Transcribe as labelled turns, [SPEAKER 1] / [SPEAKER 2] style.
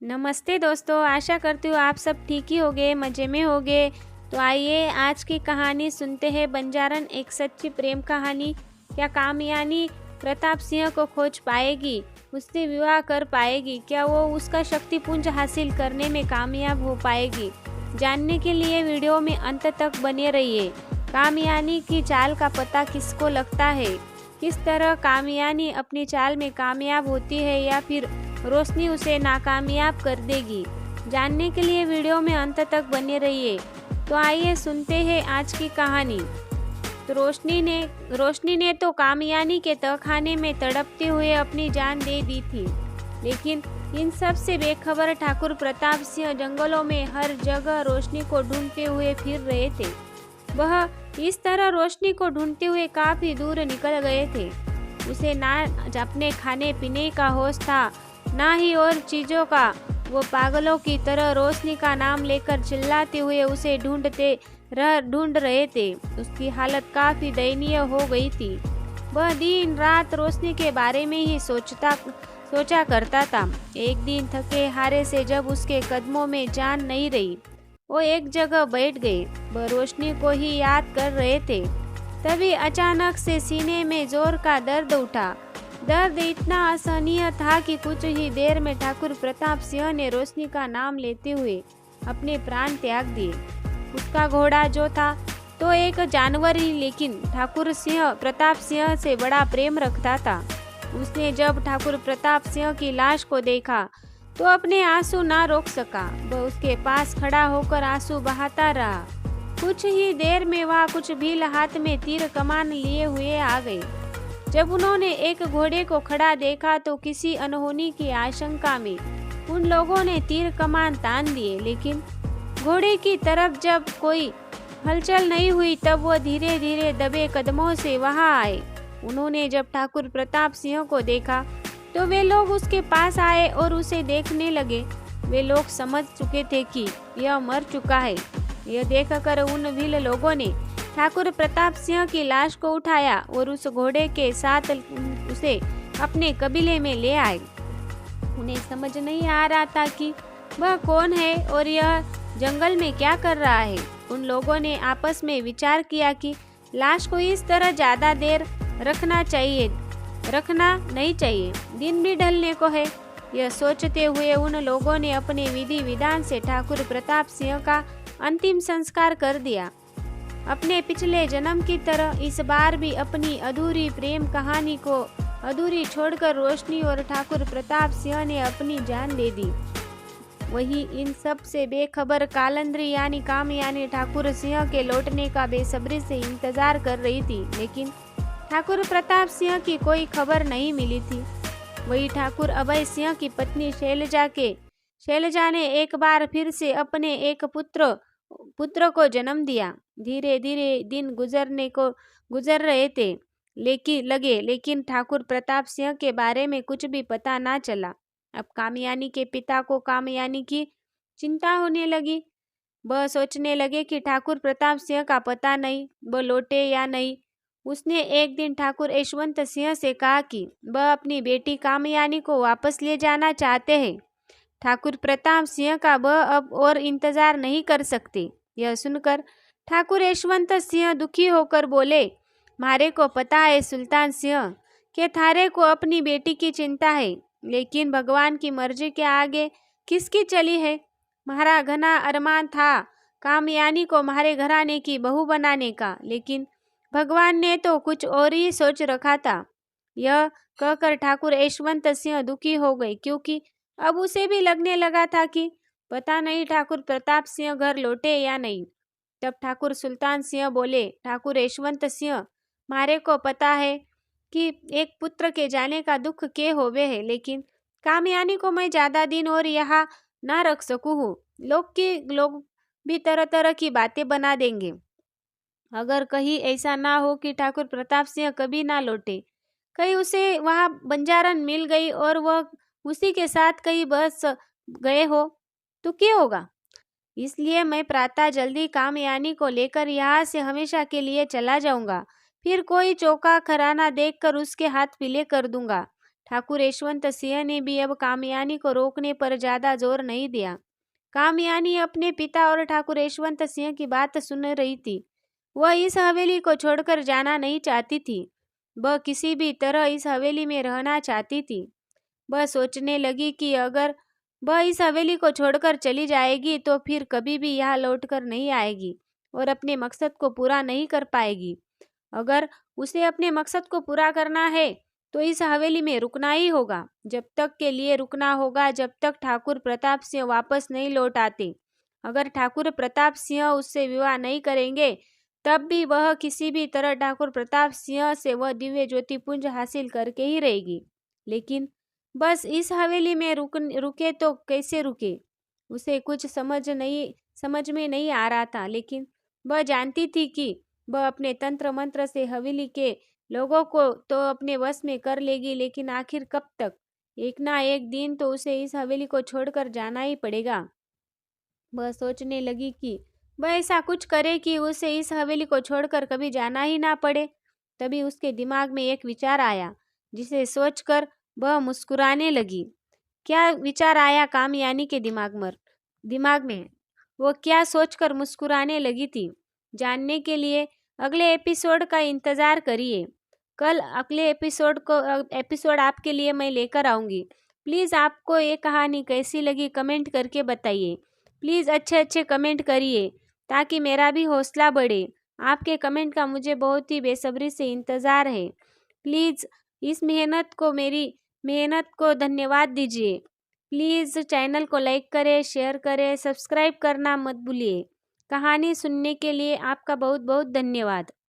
[SPEAKER 1] नमस्ते दोस्तों, आशा करती हूँ आप सब ठीक ही होंगे, मज़े में होंगे। तो आइए आज की कहानी सुनते हैं। बंजारन एक सच्ची प्रेम कहानी। क्या कामयानी प्रताप सिंह को खोज पाएगी, उससे विवाह कर पाएगी? क्या वो उसका शक्तिपुंज हासिल करने में कामयाब हो पाएगी? जानने के लिए वीडियो में अंत तक बने रहिए। कामयानी की चाल का पता किसको लगता है? किस तरह कामयानी अपनी चाल में कामयाब होती है या फिर रोशनी उसे नाकामयाब कर देगी? जानने के लिए वीडियो में अंत तक बने रहिए। तो आइए सुनते हैं आज की कहानी। तो रोशनी ने तो कामयानी के तहखाने में तड़पते हुए अपनी जान दे दी थी, लेकिन इन सब से बेखबर ठाकुर प्रताप सिंह जंगलों में हर जगह रोशनी को ढूंढते हुए फिर रहे थे। वह इस तरह रोशनी को ढूंढते हुए काफी दूर निकल गए थे। उसे ना अपने खाने पीने का होश था, ना ही और चीजों का। वो पागलों की तरह रोशनी का नाम लेकर चिल्लाते हुए उसे ढूंढ रहे थे। उसकी हालत काफी दयनीय हो गई थी। वह दिन रात रोशनी के बारे में ही सोचा करता था। एक दिन थके हारे से जब उसके कदमों में जान नहीं रही, वो एक जगह बैठ गए। वह रोशनी को ही याद कर रहे थे। तभी अचानक से सीने में जोर का दर्द उठा। दर्द इतना असहनीय था कि कुछ ही देर में ठाकुर प्रताप सिंह ने रोशनी का नाम लेते हुए अपने प्राण त्याग दिए। उसका घोड़ा जो था तो एक जानवर ही, लेकिन ठाकुर प्रताप सिंह से बड़ा प्रेम रखता था। उसने जब ठाकुर प्रताप सिंह की लाश को देखा तो अपने आंसू ना रोक सका। वह उसके पास खड़ा होकर आंसू बहाता रहा। कुछ ही देर में वह कुछ भील हाथ में तीर कमान लिए हुए आ गए। जब उन्होंने एक घोड़े को खड़ा देखा तो किसी अनहोनी की आशंका में उन लोगों ने तीर कमान तान दिए, लेकिन घोड़े की तरफ जब कोई हलचल नहीं हुई तब वो धीरे धीरे दबे कदमों से वहां आए। उन्होंने जब ठाकुर प्रताप सिंह को देखा तो वे लोग उसके पास आए और उसे देखने लगे। वे लोग समझ चुके थे कि यह मर चुका है। यह देखकर उन भील लोगों ने ठाकुर प्रताप सिंह की लाश को उठाया और उस घोड़े के साथ उसे अपने कबीले में ले आए। उन्हें समझ नहीं आ रहा था कि वह कौन है और यह जंगल में क्या कर रहा है। उन लोगों ने आपस में विचार किया कि लाश को इस तरह ज्यादा देर रखना नहीं चाहिए, दिन भी ढलने को है। यह सोचते हुए उन लोगों ने अपने विधि विधान से ठाकुर प्रताप सिंह का अंतिम संस्कार कर दिया। अपने पिछले जन्म की तरह इस बार भी अपनी अधूरी प्रेम कहानी को अधूरी छोड़कर रोशनी और ठाकुर प्रताप सिंह ने अपनी जान दे दी। वही इन सब से बेखबर कालंद्री यानी कामयानी ठाकुर सिंह के लौटने का बेसब्री से इंतजार कर रही थी, लेकिन ठाकुर प्रताप सिंह की कोई खबर नहीं मिली थी। वही ठाकुर अभय सिंह की पत्नी शैलजा ने एक बार फिर से अपने एक पुत्र को जन्म दिया। धीरे धीरे दिन गुजर रहे थे, लेकिन ठाकुर प्रताप सिंह के बारे में कुछ भी पता ना चला। अब कामयानी के पिता को कामयानी की चिंता होने लगी। वह सोचने लगे कि ठाकुर प्रताप सिंह का पता नहीं, वह लौटे या नहीं। उसने एक दिन ठाकुर यशवंत सिंह से कहा कि वह अपनी बेटी कामयानी को वापस ले जाना चाहते हैं। ठाकुर प्रताप सिंह का वह अब और इंतजार नहीं कर सकते। यह सुनकर ठाकुर यशवंत सिंह दुखी होकर बोले, मारे को पता है सुल्तान सिंह के थारे को अपनी बेटी की चिंता है, लेकिन भगवान की मर्जी के आगे किसकी चली है। हमारा घना अरमान था कामयानी को हमारे घराने की बहू बनाने का, लेकिन भगवान ने तो कुछ और ही सोच रखा था। यह कहकर ठाकुर यशवंत सिंह दुखी हो गए, क्योंकि अब उसे भी लगने लगा था कि पता नहीं ठाकुर प्रताप सिंह घर लौटे या नहीं। तब ठाकुर सुल्तान सिंह बोले, ठाकुर यशवंत सिंह, मारे को पता है कि एक पुत्र के जाने का दुख के होवे है, लेकिन कामयानी को मैं ज्यादा दिन और यहाँ ना रख सकूँ हूँ। लोग भी तरह तरह की बातें बना देंगे। अगर कहीं ऐसा ना हो कि ठाकुर प्रताप सिंह कभी ना लौटे, कहीं उसे वहाँ बंजारन मिल गई और वह उसी के साथ कहीं बस गए हो तो क्या होगा। इसलिए मैं प्रातः जल्दी कामयानी को लेकर यहाँ से हमेशा के लिए चला जाऊंगा। फिर कोई चौका खराना देखकर उसके हाथ पीले कर दूंगा। ठाकुर यशवंत सिंह ने भी अब कामयानी को रोकने पर ज्यादा जोर नहीं दिया। कामयानी अपने पिता और ठाकुर यशवंत सिंह की बात सुन रही थी। वह इस हवेली को छोड़कर जाना नहीं चाहती थी। वह किसी भी तरह इस हवेली में रहना चाहती थी। वह सोचने लगी कि अगर वह इस हवेली को छोड़कर चली जाएगी तो फिर कभी भी यहाँ लौटकर नहीं आएगी और अपने मकसद को पूरा नहीं कर पाएगी। अगर उसे अपने मकसद को पूरा करना है तो इस हवेली में रुकना ही होगा। जब तक के लिए रुकना होगा जब तक ठाकुर प्रताप सिंह वापस नहीं लौट आते। अगर ठाकुर प्रताप सिंह उससे विवाह नहीं करेंगे तब भी वह किसी भी तरह ठाकुर प्रताप सिंह से वह दिव्य ज्योति पुंज हासिल करके ही रहेगी। लेकिन बस इस हवेली में रुके तो कैसे रुके, उसे कुछ समझ में नहीं आ रहा था। लेकिन वह जानती थी कि वह अपने तंत्र मंत्र से हवेली के लोगों को तो अपने वश में कर लेगी, लेकिन आखिर कब तक? एक ना एक दिन तो उसे इस हवेली को छोड़कर जाना ही पड़ेगा। वह सोचने लगी कि वह ऐसा कुछ करे कि उसे इस हवेली को छोड़कर कभी जाना ही ना पड़े। तभी उसके दिमाग में एक विचार आया जिसे सोचकर वह मुस्कुराने लगी। क्या विचार आया कामयानी के दिमाग में वो क्या सोचकर मुस्कुराने लगी थी, जानने के लिए अगले एपिसोड का इंतजार करिए। कल अगले एपिसोड आपके लिए मैं लेकर आऊँगी। प्लीज़ आपको ये कहानी कैसी लगी कमेंट करके बताइए। प्लीज़ अच्छे कमेंट करिए ताकि मेरा भी हौसला बढ़े। आपके कमेंट का मुझे बहुत ही बेसब्री से इंतज़ार है। प्लीज़ इस मेरी मेहनत को धन्यवाद दीजिए। प्लीज़ चैनल को लाइक करें, शेयर करें, सब्सक्राइब करना मत भूलिए। कहानी सुनने के लिए आपका बहुत बहुत धन्यवाद।